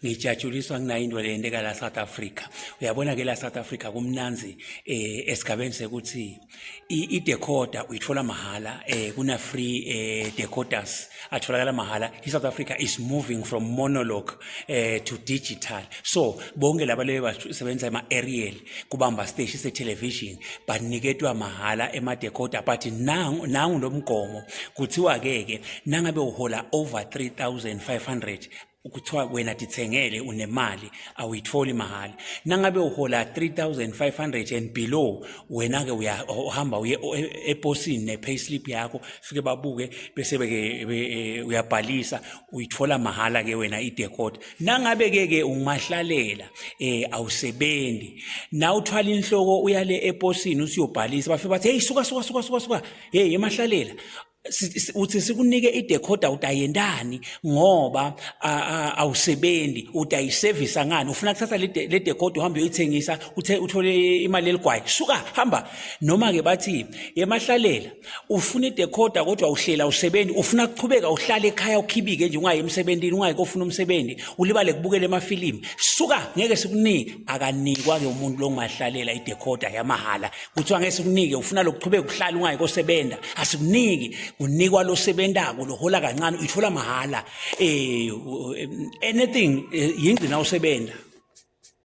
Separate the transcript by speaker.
Speaker 1: ngijatshuliswa nginayo into leyendeka la South Africa. Uyabona ke la South Africa kumnanzi esigabeni sekuthi i-decoder uyithola mahala, kuna free decoders atholakala mahala. I-South Africa is moving from monologue to digital. So bonke laba lebe basebenza ema-aerial kubamba stage se-television baniketwa mahala ema-decoder, but nangu nomgomo kuthiwa ke nangabe uhola over 3,500 ukuthiwa wena dithengele unemali awuyitholi mahala. Nangabe uhola 3,500 and below wena ke uhamba uye eposini ne-payslip yakho fike babuke bese uyabhalisa uyithola mahala ke wena i-decoder. Nangabe ke ungahlalela awusebenzi na uthwala inhloko uyale eposini usiyobhalisa bafike bathi hey suka hey emahlalela uthi sikunike i-decoder utayendani ngoba awusebenzi utayiservice ngani ufuna kuthatha le decoder uhambe uyithengisa uthole imali eligwayi suka hamba. Noma ke bathi emahlalela ufuna i-decoder kodwa uhlela usebenzi ufuna ukuchubeka uhlale ekhaya ukhibike nje ungayi emsebenzini ungayike ufuna umsebenzi ulibale kubukela emafilimu suka ngeke sikunike. Akanikwa ke umuntu longahlalela i-decoder yamahala kuthiwa ngeke sikunike ufuna lokuchubeka uhlale ungayike osebenza asikuniki unikwa lo sebendako lohola kancane uyithola mahala anything yingcina usebenza.